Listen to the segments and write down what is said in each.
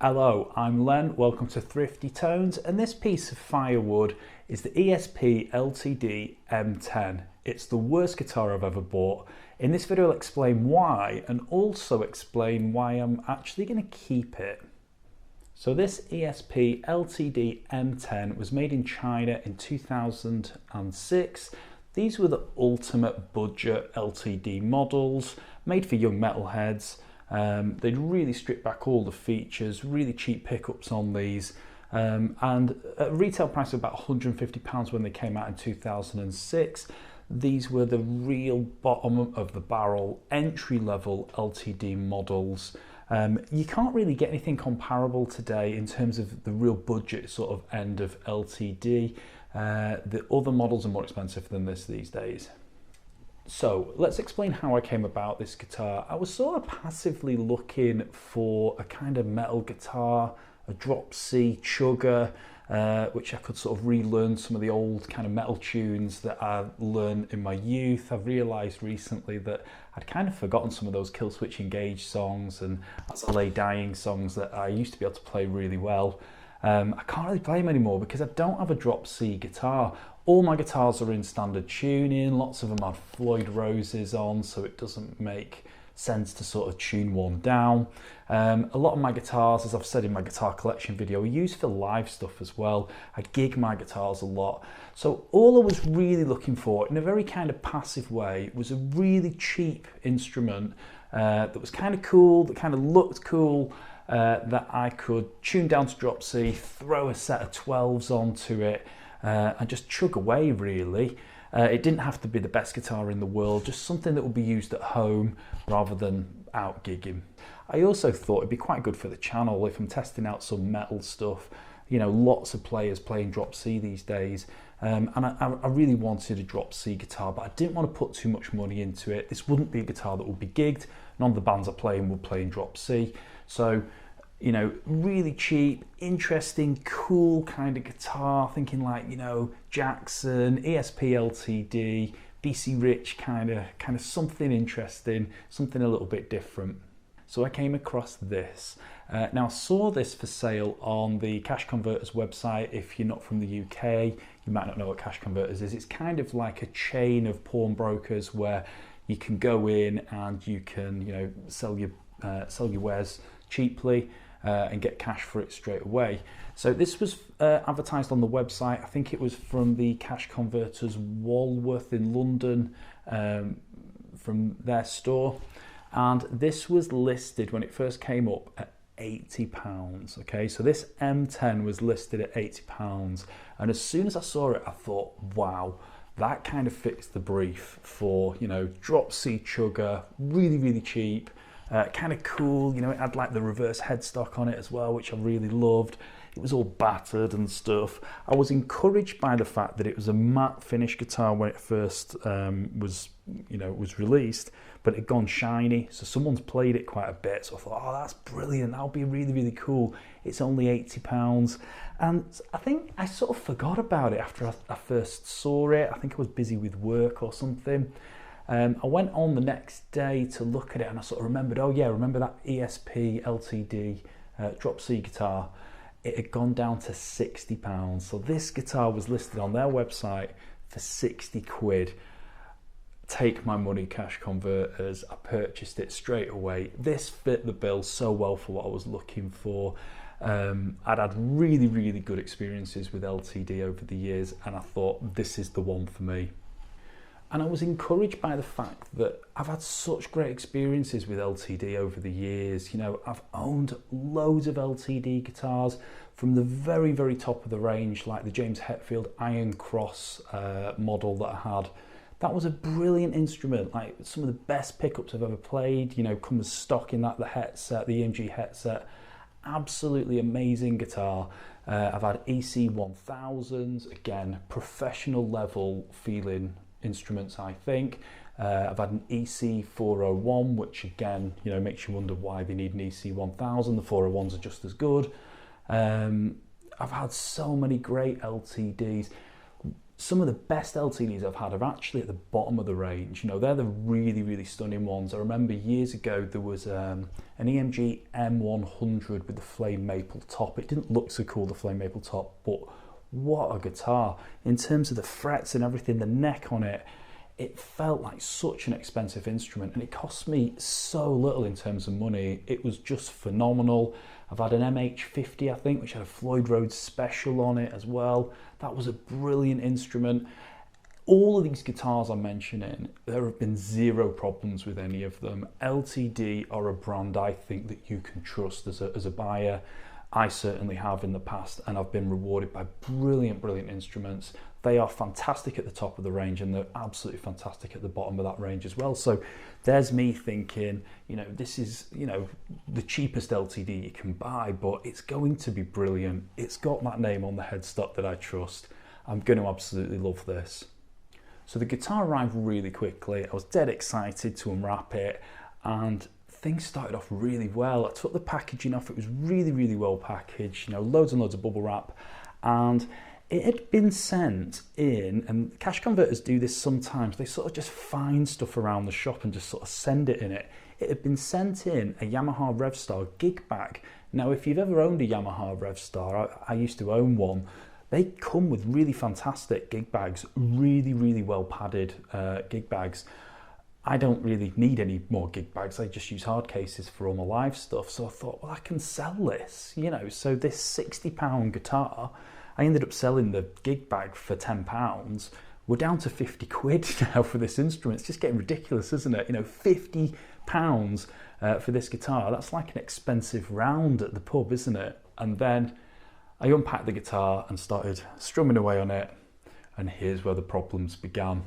Hello, I'm Len, welcome to Thrifty Tones, and this piece of firewood is the ESP LTD M-10. It's the worst guitar I've ever bought. In this video I'll explain why, and also explain why I'm actually going to keep it. So this ESP LTD M-10 was made in China in 2006. These were the ultimate budget LTD models, made for young metalheads. They'd really stripped back all the features, really cheap pickups on these, and at a retail price of about £150 when they came out in 2006. These were the real bottom of the barrel, entry-level LTD models. You can't really get anything comparable today in terms of the real budget sort of end of LTD. The other models are more expensive than this these days. So let's explain how I came about this guitar. I was sort of passively looking for a kind of metal guitar, a drop C chugger, which I could sort of relearn some of the old kind of metal tunes that I learned in my youth. I've realised recently that I'd kind of forgotten some of those Kill Switch Engage songs and LA Dying songs that I used to be able to play really well. I can't really play them anymore because I don't have a drop C guitar. All my guitars are in standard tuning, lots of them have Floyd Roses on, so it doesn't make sense to sort of tune one down. A lot of my guitars, as I've said in my guitar collection video, are used for live stuff as well. I gig my guitars a lot. So all I was really looking for, in a very kind of passive way, was a really cheap instrument that was kind of cool, that kind of looked cool, that I could tune down to drop C, throw a set of 12s onto it, and just chug away really. It didn't have to be the best guitar in the world, just something that would be used at home rather than out gigging. I also thought it'd be quite good for the channel if I'm testing out some metal stuff. You know, lots of players playing drop C these days, and I really wanted a drop C guitar, but I didn't want to put too much money into it. This wouldn't be a guitar that would be gigged. None of the bands I play in would play in drop C. So, you know, really cheap, interesting, cool kind of guitar, thinking like, you know, Jackson, ESP LTD, BC Rich, kind of something interesting, something a little bit different. So I came across this. Now I saw this for sale on the Cash Converters website. If you're not from the UK, you might not know what Cash Converters is. It's kind of like a chain of pawnbrokers where you can go in and you can, you know, sell your wares cheaply. And get cash for it straight away. So this was advertised on the website. I think it was from the Cash Converters Walworth in London, from their store. And this was listed when it first came up at £80. Okay, so this M10 was listed at £80. And as soon as I saw it, I thought, wow, that kind of fits the brief for, you know, drop C chugger, really, really cheap. Kind of cool, you know, it had like the reverse headstock on it as well, which I really loved. It was all battered and stuff. I was encouraged by the fact that it was a matte finish guitar when it first was released, but it had gone shiny, so someone's played it quite a bit, so I thought, oh, that's brilliant, that'll be really, really cool. It's only £80, and I think I sort of forgot about it after I first saw it. I think I was busy with work or something. I went on the next day to look at it and I sort of remembered, oh yeah, remember that ESP LTD drop C guitar? It had gone down to £60. So this guitar was listed on their website for 60 quid. Take my money, Cash Converters. I purchased it straight away. This fit the bill so well for what I was looking for. I'd had really, really good experiences with LTD over the years, and I thought this is the one for me. And I was encouraged by the fact that I've had such great experiences with LTD over the years. You know, I've owned loads of LTD guitars from the very, very top of the range, like the James Hetfield Iron Cross model that I had. That was a brilliant instrument, like some of the best pickups I've ever played, you know, comes stock in that, the headset, the EMG headset. Absolutely amazing guitar. I've had EC 1000s, again, professional level feeling instruments, I think. I've had an EC 401, which again, you know, makes you wonder why they need an EC 1000. The 401s are just as good. I've had so many great LTDs. some of the best LTDs I've had are actually at the bottom of the range. You know, they're the really, really stunning ones. I remember years ago there was an EMG M-10 with the flame maple top. It didn't look so cool, the flame maple top, but what a guitar. In terms of the frets and everything, the neck on it, it felt like such an expensive instrument, and it cost me so little in terms of money. It was just phenomenal. I've had an MH50, I think, which had a Floyd Rhodes special on it as well. That was a brilliant instrument. All of these guitars I'm mentioning, there have been zero problems with any of them. LTD are a brand I think that you can trust as a buyer. I certainly have in the past, and I've been rewarded by brilliant, brilliant instruments. They are fantastic at the top of the range, and they're absolutely fantastic at the bottom of that range as well. So there's me thinking, you know, this is, you know, the cheapest LTD you can buy, but it's going to be brilliant. It's got that name on the headstock that I trust. I'm going to absolutely love this. So the guitar arrived really quickly. I was dead excited to unwrap it, and things started off really well. I took the packaging off. It was really, really well packaged, you know, loads and loads of bubble wrap, and it had been sent in, and cash converters do this sometimes. They sort of just find stuff around the shop and just sort of send it in it. It had been sent in a Yamaha Revstar gig bag. Now, if you've ever owned a Yamaha Revstar, I used to own one. They come with really fantastic gig bags, really, really well padded gig bags. I don't really need any more gig bags. I just use hard cases for all my live stuff. So I thought, well, I can sell this, you know. So this £60 guitar, I ended up selling the gig bag for £10. We're down to 50 quid now for this instrument. It's just getting ridiculous, isn't it? You know, £50 for this guitar. That's like an expensive round at the pub, isn't it? And then I unpacked the guitar and started strumming away on it. And here's where the problems began.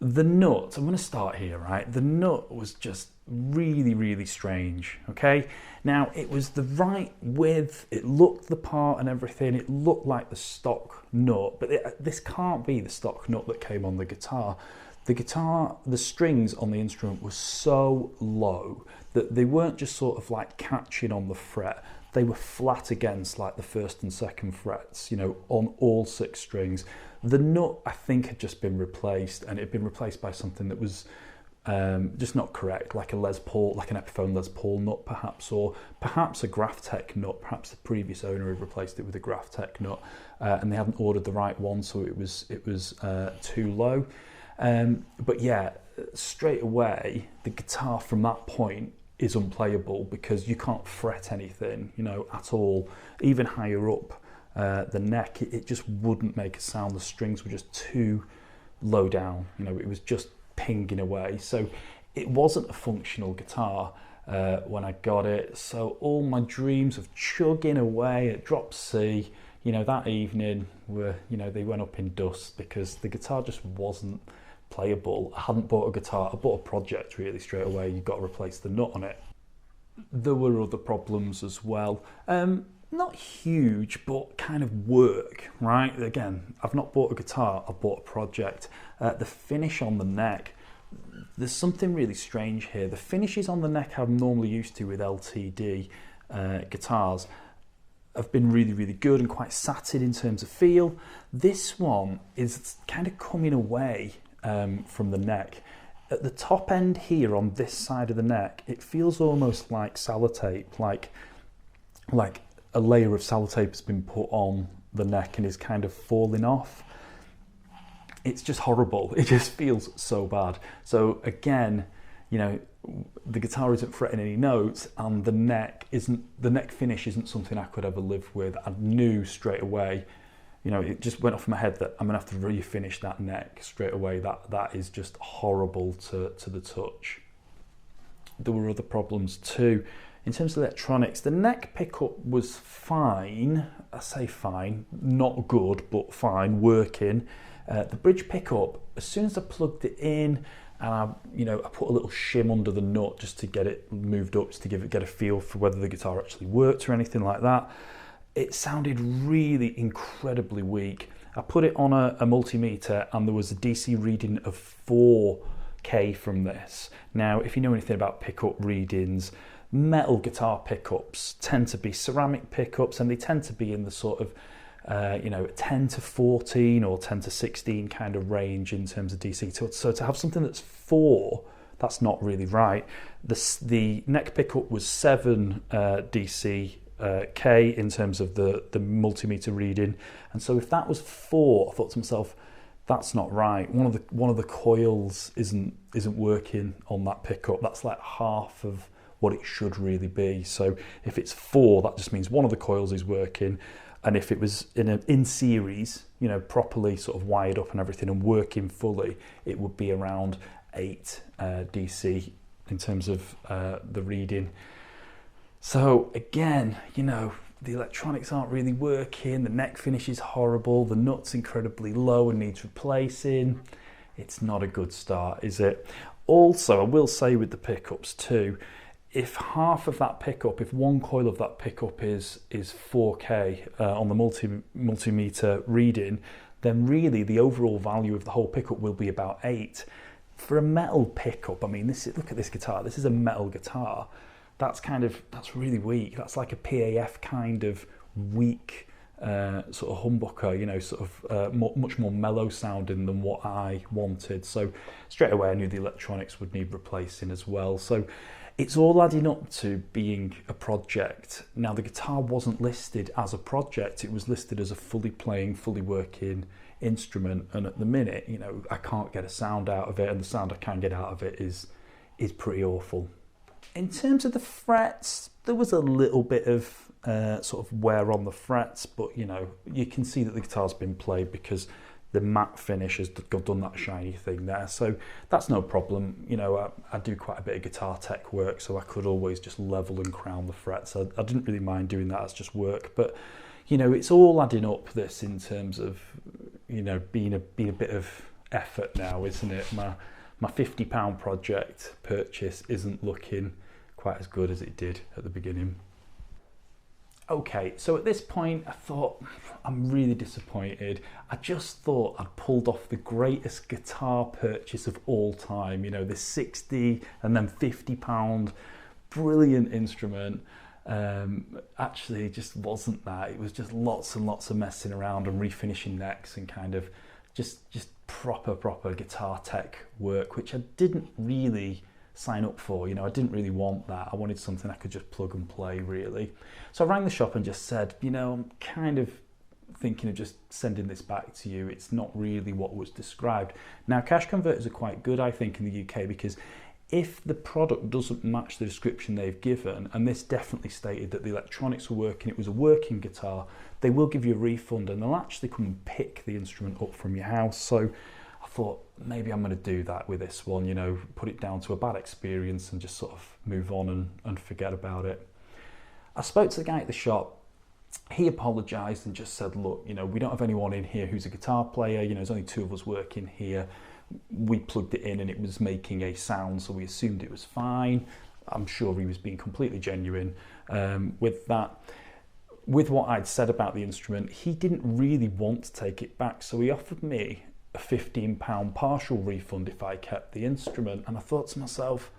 The nut, I'm going to start here, right? The nut was just really, really strange, okay? Now, it was the right width, it looked the part and everything, it looked like the stock nut, but this can't be the stock nut that came on the guitar. The strings on the instrument were so low that they weren't just sort of like catching on the fret, they were flat against like the first and second frets, you know, on all 6 strings. The nut, I think, had just been replaced, and it had been replaced by something that was just not correct, like a Les Paul, like an Epiphone Les Paul nut perhaps, or perhaps a Graphtec nut. Perhaps the previous owner had replaced it with a Graphtec nut, and they hadn't ordered the right one, so it was too low. But yeah, straight away, the guitar from that point is unplayable because you can't fret anything, you know, at all. Even higher up the neck, it just wouldn't make a sound. The strings were just too low down, you know, it was just pinging away. So it wasn't a functional guitar when I got it. So all my dreams of chugging away at drop C, you know, that evening were, you know, they went up in dust because the guitar just wasn't playable. I hadn't bought a guitar, I bought a project really straight away. You've got to replace the nut on it. There were other problems as well. Not huge, but kind of work, right? Again, I've not bought a guitar, I've bought a project. The finish on the neck, there's something really strange here. The finishes on the neck I'm normally used to with LTD guitars have been really, really good and quite satin in terms of feel. This one is kind of coming away from the neck. At the top end here on this side of the neck, it feels almost like sellotape, like a layer of sellotape has been put on the neck and is kind of falling off. It's just horrible. It just feels so bad. So again, you know, the guitar isn't fretting any notes, and the neck finish isn't something I could ever live with. I knew straight away, you know, it just went off my head that I'm gonna have to refinish that neck straight away. That is just horrible to the touch. There were other problems too. In terms of electronics, the neck pickup was fine. I say fine, not good, but fine, working. The bridge pickup, as soon as I plugged it in, and I put a little shim under the nut just to get it moved up, just to get a feel for whether the guitar actually worked or anything like that, it sounded really incredibly weak. I put it on a multimeter, and there was a DC reading of 4K from this. Now, if you know anything about pickup readings, metal guitar pickups tend to be ceramic pickups, and they tend to be in the sort of you know, 10 to 14 or 10 to 16 kind of range in terms of DC. So to have something that's 4, that's not really right. The neck pickup was 7 DC K in terms of the multimeter reading, and so if that was 4, I thought to myself, that's not right. One of the coils isn't working on that pickup. That's like half of what it should really be. So if it's 4, that just means one of the coils is working. And if it was in series, you know, properly sort of wired up and everything and working fully, it would be around 8 DC in terms of the reading. So again, you know, the electronics aren't really working, the neck finish is horrible, the nut's incredibly low and needs replacing. It's not a good start, is it? Also, I will say with the pickups too, if half of that pickup, if one coil of that pickup is 4K on the multimeter reading, then really the overall value of the whole pickup will be about 8. For a metal pickup, I mean, look at this guitar, this is a metal guitar. That's really weak. That's like a PAF kind of weak sort of humbucker, you know, sort of much more mellow sounding than what I wanted. So straight away I knew the electronics would need replacing as well. So it's all adding up to being a project. Now the guitar wasn't listed as a project, it was listed as a fully playing, fully working instrument, and at the minute, you know, I can't get a sound out of it, and the sound I can get out of it is pretty awful. In terms of the frets, there was a little bit of sort of wear on the frets, but you know, you can see that the guitar's been played because the matte finish has done that shiny thing there. So that's no problem. You know, I do quite a bit of guitar tech work, so I could always just level and crown the frets. I didn't really mind doing that as just work, but you know, it's all adding up this in terms of, you know, being a bit of effort now, isn't it? My £50 project purchase isn't looking quite as good as it did at the beginning. Okay, so at this point I thought, I'm really disappointed. I just thought I'd pulled off the greatest guitar purchase of all time, you know, this 60 and then £50 brilliant instrument. Actually it just wasn't that. It was just lots and lots of messing around and refinishing necks and kind of just proper guitar tech work, which I didn't really sign up for. You know, I didn't really want that. I wanted something I could just plug and play, really. So I rang the shop and just said, you know, I'm kind of thinking of just sending this back to you. It's not really what was described. Now, cash converters are quite good, I think, in the UK, because if the product doesn't match the description they've given, and this definitely stated that the electronics were working, it was a working guitar, they will give you a refund and they'll actually come and pick the instrument up from your house. So I thought maybe I'm going to do that with this one, you know, put it down to a bad experience and just sort of move on and forget about it. I spoke to the guy at the shop. He apologised and just said, look, you know, we don't have anyone in here who's a guitar player, you know, there's only 2 of us working here. We plugged it in and it was making a sound, so we assumed it was fine. I'm sure he was being completely genuine with that. With what I'd said about the instrument, he didn't really want to take it back, so he offered me a £15 partial refund if I kept the instrument. And I thought to myself,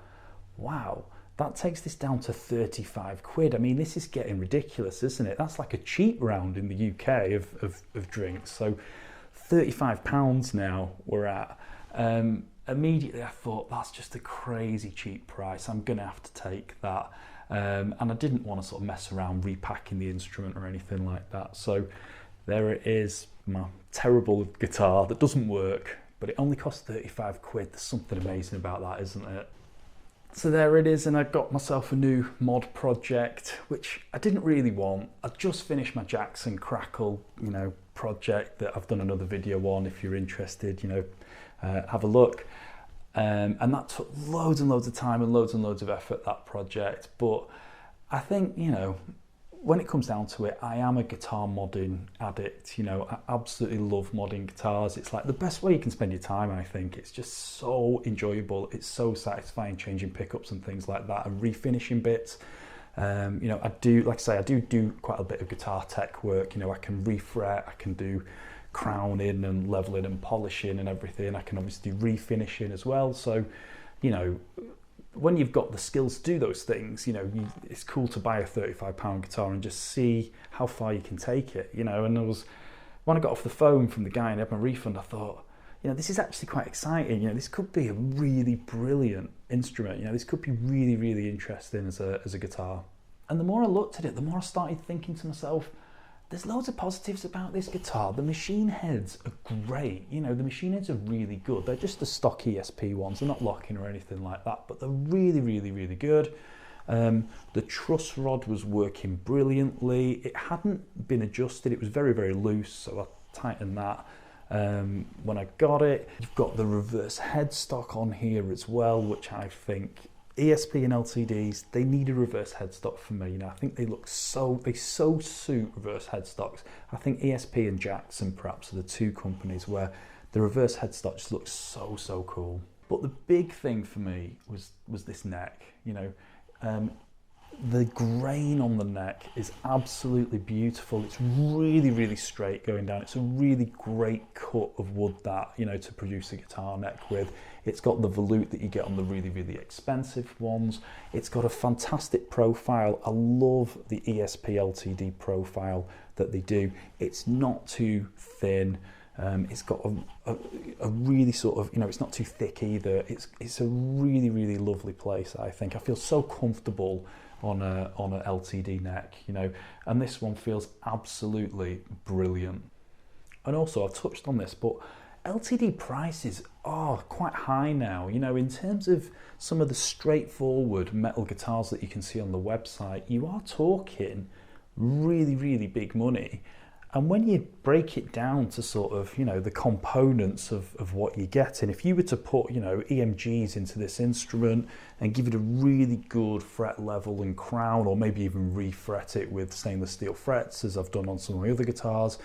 wow, that takes this down to 35 quid. I mean, this is getting ridiculous, isn't it? That's like a cheap round in the UK of drinks. So £35 now we're at. Immediately I thought, that's just a crazy cheap price. I'm gonna have to take that. And I didn't want to sort of mess around repacking the instrument or anything like that. So there it is, my terrible guitar that doesn't work, but it only cost 35 quid. There's something amazing about that, isn't it? So there it is, and I got myself a new mod project, which I didn't really want. I just finished my Jackson Crackle, you know, project that I've done another video on. If you're interested, you know, have a look. And that took loads and loads of time and loads of effort, that project. But I think, you know, when it comes down to it, I am a guitar modding addict. You know, I absolutely love modding guitars. It's like the best way you can spend your time, I think. It's just so enjoyable. It's so satisfying changing pickups and things like that and refinishing bits. You know, I do, like I say, I do quite a bit of guitar tech work. You know, I can refret, I can do crowning and leveling and polishing and everything. I can obviously do refinishing as well. So, you know, when you've got the skills to do those things, it's cool to buy a £35 guitar and just see how far you can take it, And when I got off the phone from the guy in Refund, I thought, this is actually quite exciting. This could be a really brilliant instrument. This could be really, really interesting as a guitar. And the more I looked at it, the more I started thinking to myself, there's loads of positives about this guitar. The machine heads are great. The machine heads are really good. They're just the stock ESP ones. They're not locking or anything like that, but they're really, really, really good. The truss rod was working brilliantly. It hadn't been adjusted. It was very, very loose, so I tightened that when I got it. You've got the reverse headstock on here as well, which I think ESP and LTDs, they need a reverse headstock for me. I think they so suit reverse headstocks. I think ESP and Jackson perhaps are the two companies where the reverse headstock just looks so cool. But the big thing for me was this neck. The grain on the neck is absolutely beautiful. It's really, really straight going down. It's a really great cut of wood that, to produce a guitar neck with. It's got the volute that you get on the really, really expensive ones. It's got a fantastic profile. I love the ESP LTD profile that they do. It's not too thin. It's got a really sort of, it's not too thick either. It's a really, really lovely place, I think. I feel so comfortable on a LTD neck, and this one feels absolutely brilliant. And also, I've touched on this, but LTD prices are quite high now. In terms of some of the straightforward metal guitars that you can see on the website, you are talking really, really big money. And when you break it down to sort of, the components of what you're getting, if you were to put, EMGs into this instrument and give it a really good fret level and crown, or maybe even refret it with stainless steel frets, as I've done on some of my other guitars,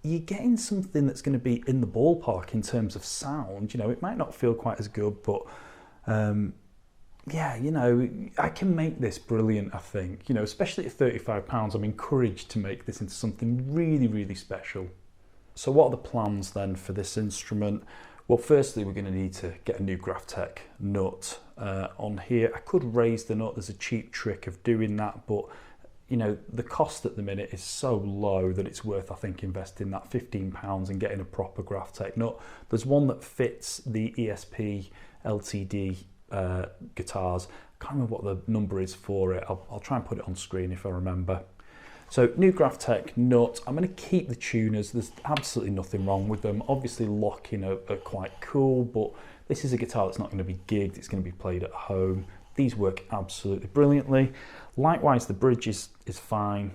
you're getting something that's going to be in the ballpark in terms of sound. It might not feel quite as good, but yeah, I can make this brilliant, I think. Especially at £35, I'm encouraged to make this into something really, really special. So what are the plans then for this instrument? Well, firstly, we're going to need to get a new Graphtec nut on here. I could raise the nut. There's a cheap trick of doing that, but the cost at the minute is so low that it's worth, I think, investing that £15 and getting a proper Graphtec nut. There's one that fits the ESP LTD guitars. I can't remember what the number is for it. I'll try and put it on screen if I remember. So new Graphtec nut. I'm going to keep the tuners. There's absolutely nothing wrong with them. Obviously locking are quite cool, but this is a guitar that's not going to be gigged. It's going to be played at home. These work absolutely brilliantly. Likewise, the bridge is fine.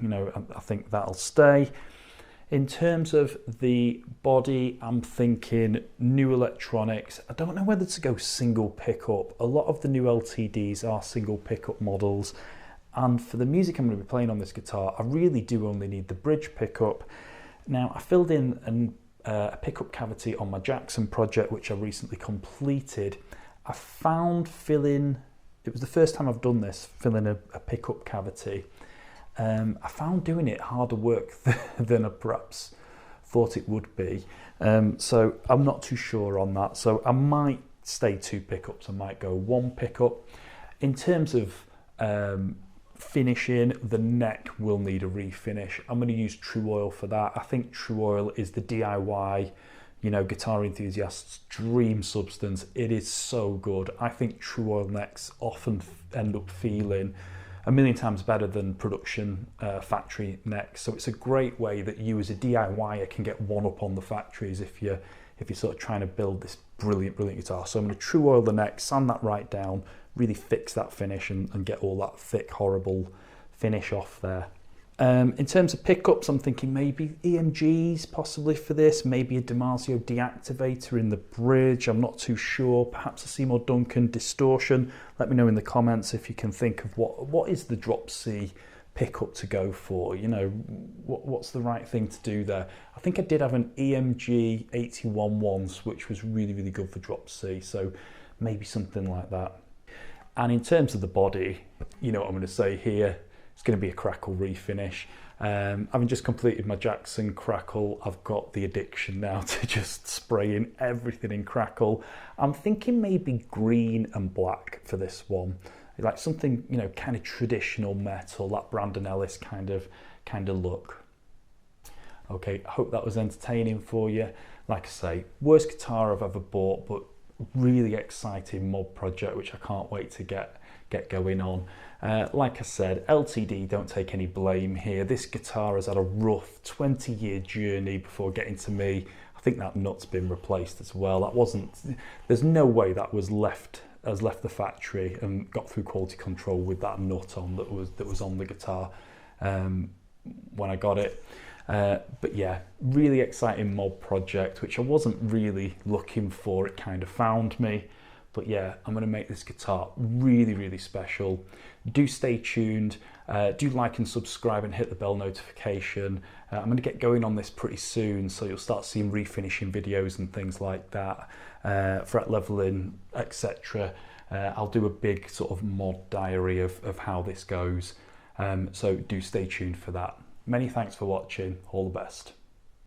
I think that'll stay. In terms of the body, I'm thinking new electronics. I don't know whether to go single pickup. A lot of the new LTDs are single pickup models. And for the music I'm going to be playing on this guitar, I really do only need the bridge pickup. Now, I filled in a pickup cavity on my Jackson project, which I recently completed. I found it was the first time I've done this, filling a pickup cavity. I found doing it harder work than I perhaps thought it would be. So I'm not too sure on that. So I might stay 2 pickups. I might go 1 pickup. In terms of finishing, the neck will need a refinish. I'm going to use True Oil for that. I think True Oil is the DIY, guitar enthusiast's dream substance. It is so good. I think True Oil necks often end up feeling a million times better than production factory necks. So it's a great way that you as a DIYer can get one up on the factories if you're sort of trying to build this brilliant guitar. So I'm going to True Oil the neck, sand that right down, really fix that finish and get all that thick, horrible finish off there. In terms of pickups, I'm thinking maybe EMGs possibly for this, maybe a Damasio deactivator in the bridge. I'm not too sure. Perhaps a Seymour Duncan distortion. Let me know in the comments if you can think of what is the drop C pickup to go for. What's the right thing to do there. I think I did have an EMG 81 once, which was really, really good for drop C. So maybe something like that. And in terms of the body, what I'm going to say here, it's going to be a crackle refinish. Having just completed my Jackson crackle, I've got the addiction now to just spraying everything in crackle. I'm thinking maybe green and black for this one, like something, you know, kind of traditional metal, that Brandon Ellis kind of look. Okay, I hope that was entertaining for you. Like I say, worst guitar I've ever bought, but really exciting mod project which I can't wait to get going on. Like I said, LTD don't take any blame here. This guitar has had a rough 20-year journey before getting to me. I think that nut's been replaced as well. That wasn't, there's no way that was left the factory and got through quality control with that nut on that was on the guitar when I got it. But yeah, really exciting mod project which I wasn't really looking for. It kind of found me. But yeah, I'm going to make this guitar really, really special. Do stay tuned, do like and subscribe and hit the bell notification. I'm going to get going on this pretty soon, so you'll start seeing refinishing videos and things like that, fret leveling, etc. I'll do a big sort of mod diary of how this goes, so do stay tuned for that. Many thanks for watching, all the best.